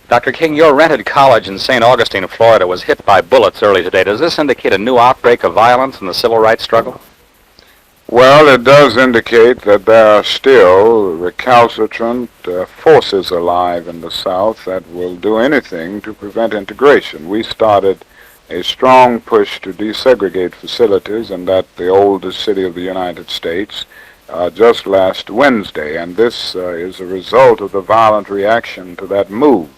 Dr. King, your rented college in St. Augustine, Florida, was hit by bullets early today. Does this indicate a new outbreak of violence in the civil rights struggle? Well, it does indicate that there are still recalcitrant forces alive in the South that will do anything to prevent integration. We started a strong push to desegregate facilities in the oldest city of the United States just last Wednesday, and this is a result of the violent reaction to that move.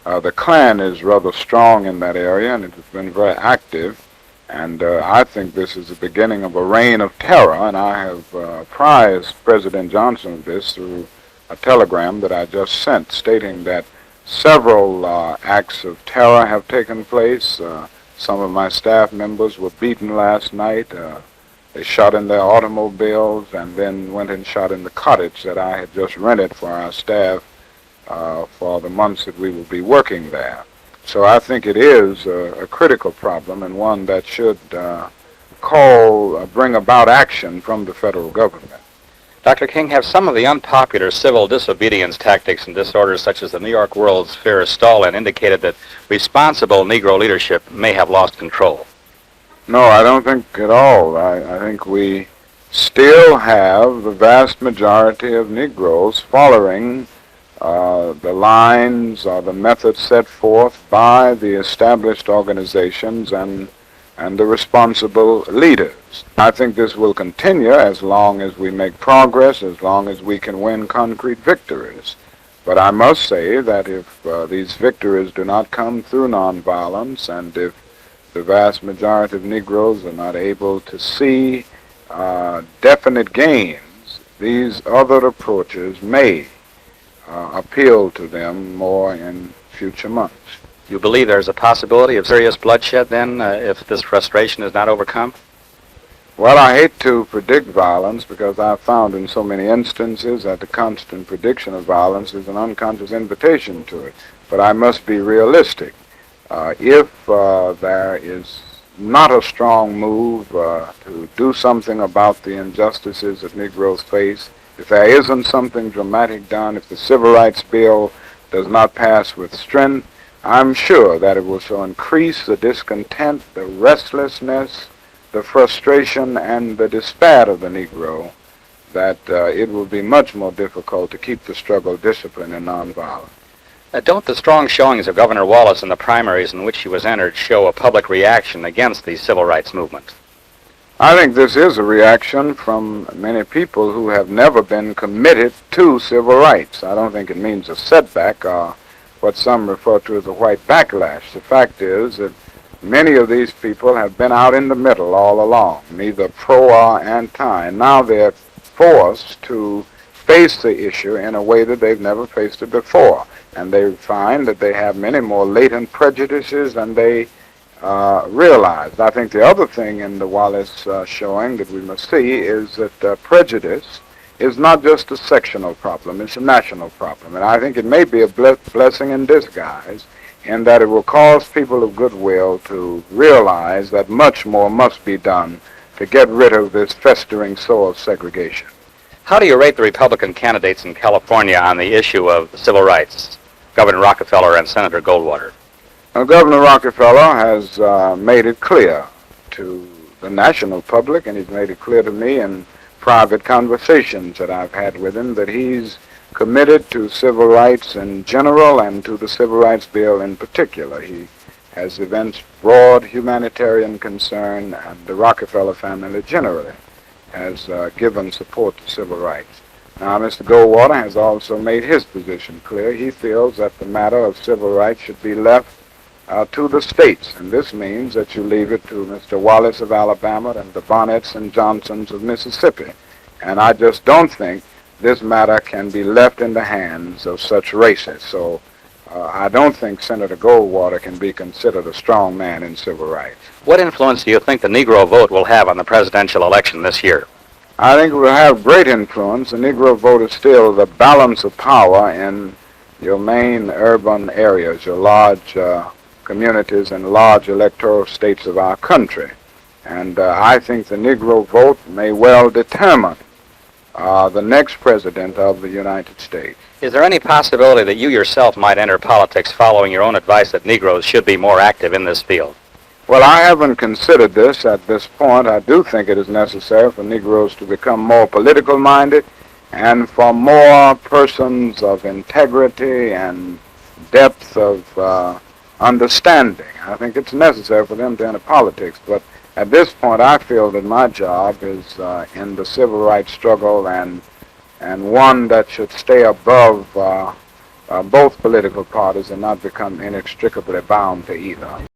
The Klan is rather strong in that area, and it has been very active. And I think this is the beginning of a reign of terror, and I have apprised President Johnson of this through a telegram that I just sent stating that several acts of terror have taken place. Some of my staff members were beaten last night. They shot in their automobiles and then went and shot in the cottage that I had just rented for our staff for the months that we will be working there. So I think it is a critical problem and one that should bring about action from the federal government. Dr. King, have some of the unpopular civil disobedience tactics and disorders such as the New York World's Fair stall-in indicated that responsible Negro leadership may have lost control? No, I don't think at all. I think we still have the vast majority of Negroes following the lines or the methods set forth by the established organizations and the responsible leaders. I think this will continue as long as we make progress, as long as we can win concrete victories. But I must say that if these victories do not come through nonviolence, and if the vast majority of Negroes are not able to see definite gains, these other approaches may appeal to them more in future months. You believe there's a possibility of serious bloodshed then if this frustration is not overcome? Well, I hate to predict violence because I've found in so many instances that the constant prediction of violence is an unconscious invitation to it. But I must be realistic. If there is not a strong move to do something about the injustices that Negroes face, if there isn't something dramatic done, if the Civil Rights Bill does not pass with strength, I'm sure that it will so increase the discontent, the restlessness, the frustration, and the despair of the Negro that it will be much more difficult to keep the struggle disciplined and nonviolent. Don't the strong showings of Governor Wallace in the primaries in which he was entered show a public reaction against the civil rights movement? I think this is a reaction from many people who have never been committed to civil rights. I don't think it means a setback or what some refer to as a white backlash. The fact is that many of these people have been out in the middle all along, neither pro or anti. Now they're forced to face the issue in a way that they've never faced it before. And they find that they have many more latent prejudices than they realized. I think the other thing in the Wallace showing that we must see is that prejudice is not just a sectional problem, it's a national problem. And I think it may be a blessing in disguise in that it will cause people of goodwill to realize that much more must be done to get rid of this festering sore of segregation. How do you rate the Republican candidates in California on the issue of civil rights, Governor Rockefeller and Senator Goldwater? Governor Rockefeller has made it clear to the national public, and he's made it clear to me in private conversations that I've had with him, that he's committed to civil rights in general and to the Civil Rights Bill in particular. He has evinced broad humanitarian concern, and the Rockefeller family generally has given support to civil rights. Now, Mr. Goldwater has also made his position clear. He feels that the matter of civil rights should be left to the states, and this means that you leave it to Mr. Wallace of Alabama and the Bonnets and Johnsons of Mississippi. And I just don't think this matter can be left in the hands of such racists. So I don't think Senator Goldwater can be considered a strong man in civil rights. What influence do you think the Negro vote will have on the presidential election this year? I think it will have great influence. The Negro vote is still the balance of power in your main urban areas, your large communities and large electoral states of our country. And I think the Negro vote may well determine the next president of the United States. Is there any possibility that you yourself might enter politics following your own advice that Negroes should be more active in this field? Well, I haven't considered this at this point. I do think it is necessary for Negroes to become more political minded and for more persons of integrity and depth of understanding. I think it's necessary for them to enter politics, but at this point I feel that my job is in the civil rights struggle and one that should stay above both political parties and not become inextricably bound to either.